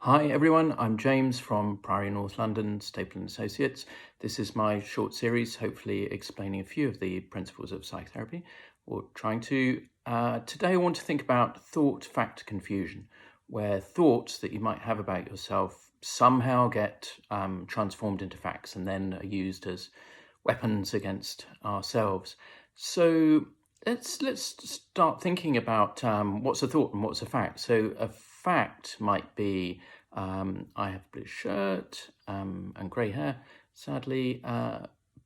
Hi everyone, I'm James from Priory North London, Staple & Associates. This is my short series, hopefully explaining a few of the principles of psychotherapy, or trying to. Today I want to think about thought-fact confusion, where thoughts that you might have about yourself somehow get transformed into facts and then are used as weapons against ourselves. So let's start thinking about what's a thought and what's a fact. So a fact might be I have a blue shirt and grey hair, sadly,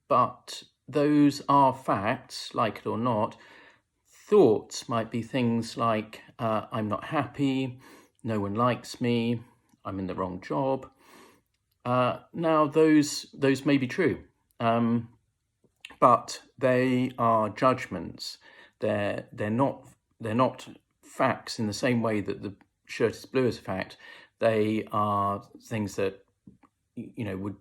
but those are facts, like it or not. Thoughts might be things like I'm not happy, no one likes me, I'm in the wrong job. Now those may be true. But they are judgments. They're not facts in the same way that the shirt is blue is a fact. They are things that would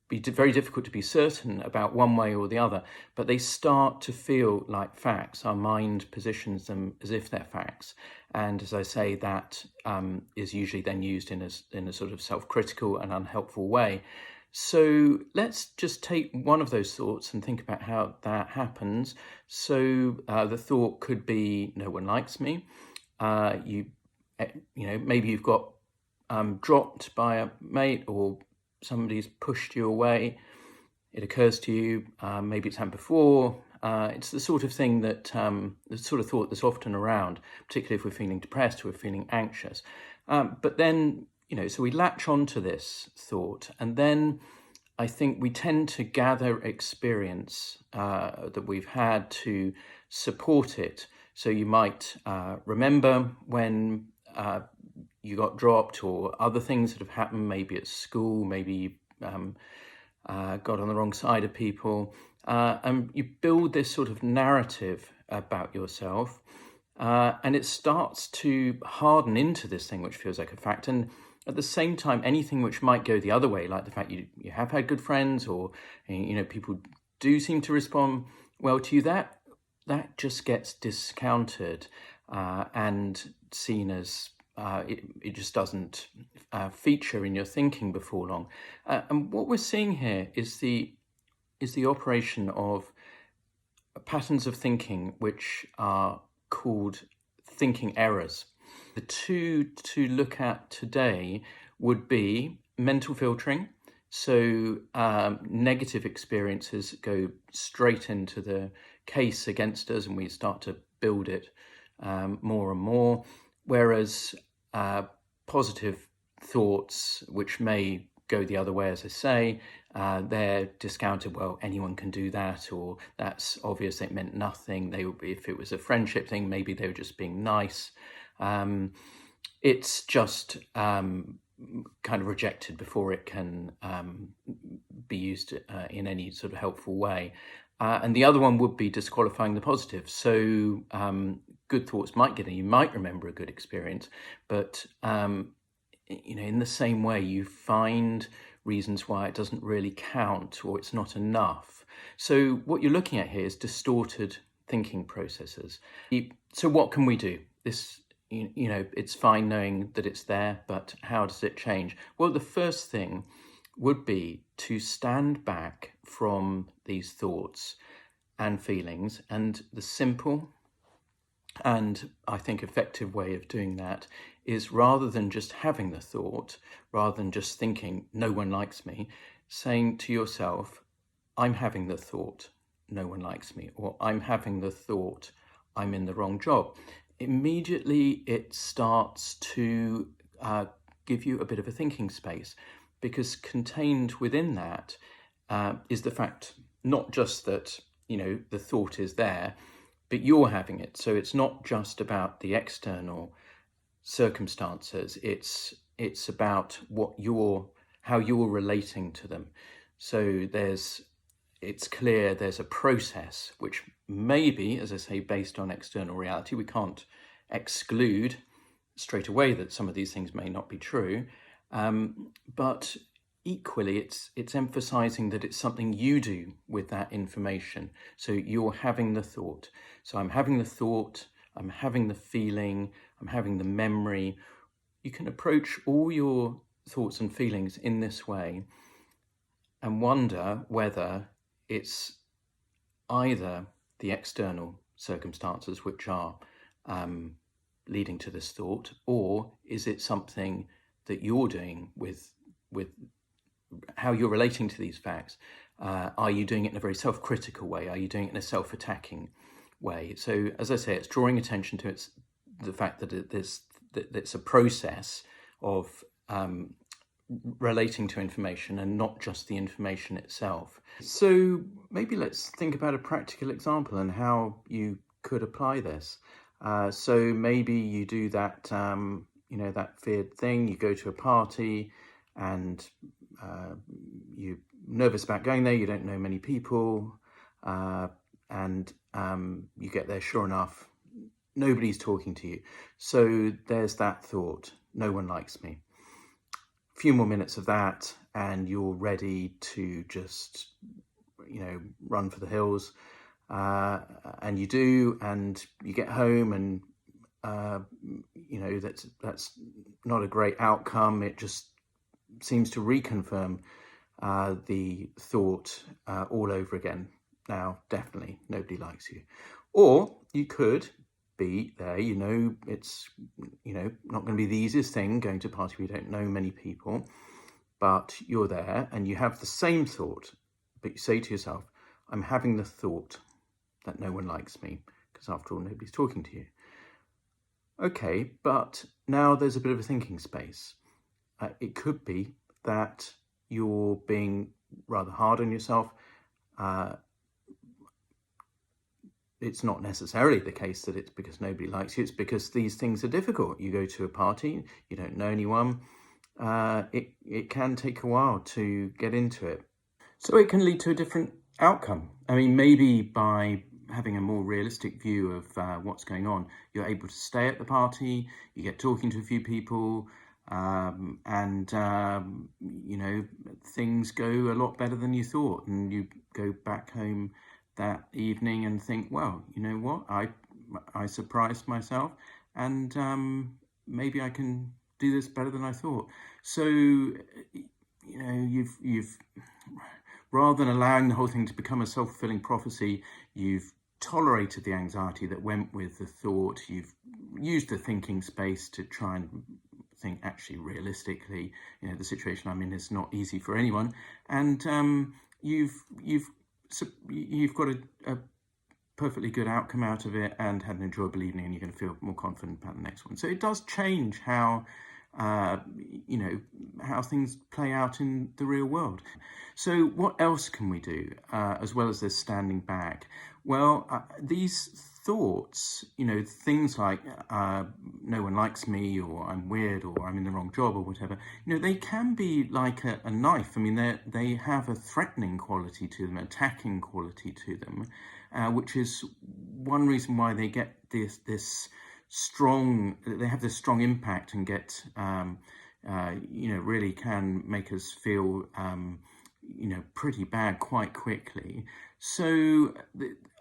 be very difficult to be certain about one way or the other, but they start to feel like facts. Our mind positions them as if they're facts, and as I say, that is usually then used in a sort of self-critical and unhelpful way. So let's just take one of those thoughts and think about how that happens. So the thought could be, no one likes me. Maybe you've got dropped by a mate, or somebody's pushed you away. It occurs to you, maybe it's happened before. It's the sort of thing that, the sort of thought that's often around, particularly if we're feeling depressed or we're feeling anxious. But then, so we latch onto this thought, and then I think we tend to gather experience that we've had to support it. So you might remember when you got dropped, or other things that have happened, maybe at school, maybe you got on the wrong side of people, and you build this sort of narrative about yourself, and it starts to harden into this thing which feels like a fact. And at the same time, anything which might go the other way, like the fact you have had good friends, or people do seem to respond well to you, that just gets discounted and seen as it just doesn't feature in your thinking before long. And what we're seeing here is the operation of patterns of thinking which are called thinking errors. The two to look at today would be mental filtering. So negative experiences go straight into the case against us, and we start to build it more and more. Whereas positive thoughts, which may go the other way, as I say, they're discounted. Well, anyone can do that, or that's obvious, it meant nothing. If it was a friendship thing, maybe they were just being nice. It's just kind of rejected before it can be used in any sort of helpful way. And the other one would be disqualifying the positive. So good thoughts might get in. You might remember a good experience, but in the same way, you find reasons why it doesn't really count, or it's not enough. So what you're looking at here is distorted thinking processes. So what can we do? This, it's fine knowing that it's there, but how does it change? Well, the first thing would be to stand back from these thoughts and feelings, and the simple and I think effective way of doing that is, rather than just having the thought, rather than just thinking no one likes me, saying to yourself, I'm having the thought no one likes me, or I'm having the thought I'm in the wrong job. Immediately it starts to give you a bit of a thinking space, because contained within that is the fact not just that the thought is there, but you're having it. So it's not just about the external circumstances. It's about how you're relating to them. So it's clear there's a process which maybe, as I say, based on external reality. We can't exclude straight away that some of these things may not be true, but equally, it's emphasizing that it's something you do with that information. So you're having the thought. So I'm having the thought, I'm having the feeling, I'm having the memory. you can approach all your thoughts and feelings in this way and wonder whether it's either the external circumstances which are leading to this thought, or is it something that you're doing with how you're relating to these facts? Are you doing it in a very self-critical way? Are you doing it in a self-attacking way? So, as I say, it's drawing attention to the fact that it's a process of relating to information and not just the information itself. So maybe let's think about a practical example and how you could apply this. So maybe you do that, that feared thing. You go to a party and you're nervous about going there. You don't know many people, and you get there. Sure enough, nobody's talking to you. So there's that thought: no one likes me. A few more minutes of that, and you're ready to just, run for the hills. And you do, and you get home, and that's not a great outcome. It just seems to reconfirm the thought all over again. Now, definitely nobody likes you. Or you could be there, it's not going to be the easiest thing, going to a party where you don't know many people, but you're there and you have the same thought, but you say to yourself, I'm having the thought that no one likes me, because after all, nobody's talking to you. Okay, but now there's a bit of a thinking space. It could be that you're being rather hard on yourself. It's not necessarily the case that it's because nobody likes you. It's because these things are difficult. You go to a party, you don't know anyone. It can take a while to get into it. So it can lead to a different outcome. I mean, maybe by having a more realistic view of what's going on, you're able to stay at the party, you get talking to a few people, and things go a lot better than you thought. And you go back home that evening and think, well, you know what, I surprised myself, and maybe I can do this better than I thought. So you've rather than allowing the whole thing to become a self-fulfilling prophecy, you've tolerated the anxiety that went with the thought. You've used the thinking space to try and think actually realistically, the situation I'm in is not easy for anyone, and you've got a perfectly good outcome out of it and had an enjoyable evening, and you're going to feel more confident about the next one. So it does change how how things play out in the real world. So what else can we do as well as this standing back? Well, these thoughts, things like no one likes me, or I'm weird, or I'm in the wrong job, or whatever, they can be like a knife. I mean, they have a threatening quality to them, attacking quality to them, which is one reason why they get this strong, they have this strong impact and get, really can make us feel, pretty bad quite quickly. So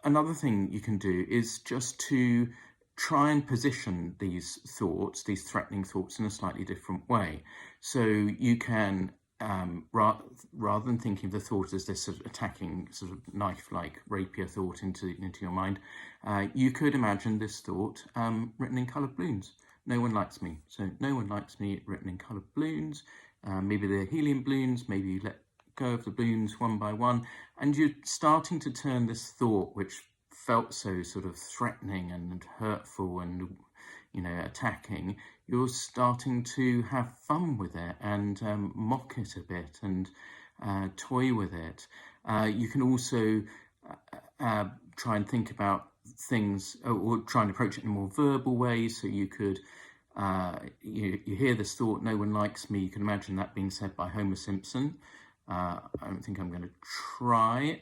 another thing you can do is just to try and position these thoughts, these threatening thoughts, in a slightly different way. So you can, rather than thinking of the thought as this sort of attacking, sort of knife-like rapier thought into your mind, you could imagine this thought written in coloured balloons. No one likes me. So no one likes me, written in coloured balloons. Maybe they're helium balloons. Maybe you let go of the balloons one by one, and you're starting to turn this thought, which felt so sort of threatening and hurtful and attacking, you're starting to have fun with it and mock it a bit and toy with it. You can also try and think about things, or try and approach it in a more verbal way. So you could you hear this thought, no one likes me. You can imagine that being said by Homer Simpson. I don't think I'm going to try.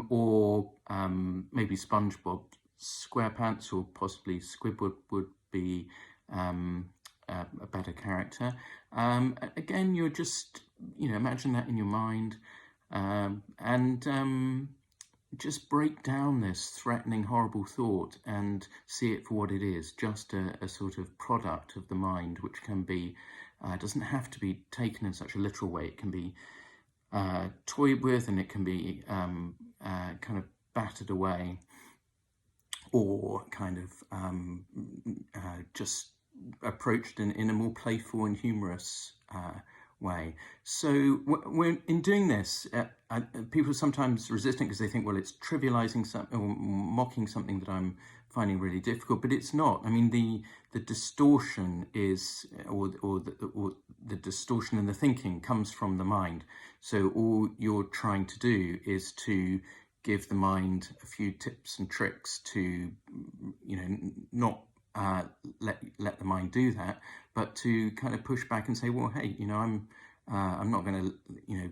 Or maybe SpongeBob SquarePants, or possibly Squidward would be a better character. Again, you're just, imagine that in your mind, and just break down this threatening, horrible thought and see it for what it is, just a sort of product of the mind, which can be, doesn't have to be taken in such a literal way. It can be toyed with, and it can be kind of battered away, or kind of just approached in a more playful and humorous way. So when in doing this, people are sometimes resistant because they think, well, it's trivializing something or mocking something that I'm finding really difficult, but it's not. I mean, the distortion is, or the distortion in the thinking comes from the mind. So all you're trying to do is to give the mind a few tips and tricks to, not let the mind do that, but to kind of push back and say, well, hey, I'm not going to,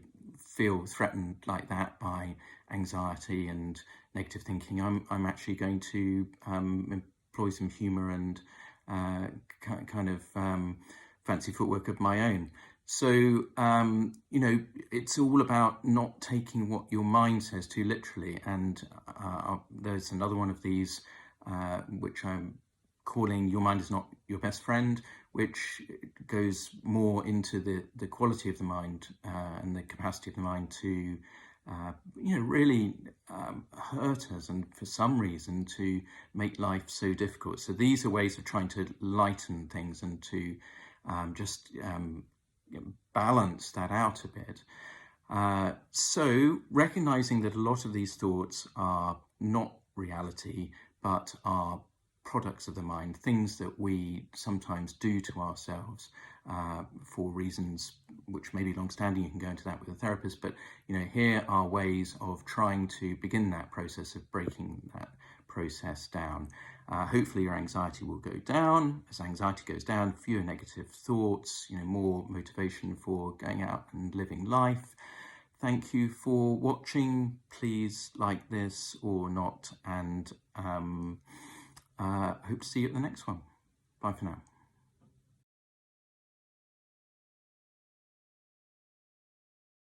feel threatened like that by anxiety and negative thinking. I'm actually going to employ some humor and kind of fancy footwork of my own. So, it's all about not taking what your mind says too literally. And there's another one of these, which I'm calling Your Mind Is Not Your Best Friend, which goes more into the quality of the mind and the capacity of the mind to, really hurt us, and for some reason to make life so difficult. So these are ways of trying to lighten things and to just balance that out a bit. So recognizing that a lot of these thoughts are not reality, but are products of the mind, things that we sometimes do to ourselves for reasons which may be long-standing. You can go into that with a therapist, but here are ways of trying to begin that process of breaking that process down. Hopefully your anxiety will go down. As anxiety goes down, fewer negative thoughts, more motivation for going out and living life. Thank you for watching. Please like this or not, and hope to see you at the next one. Bye for now.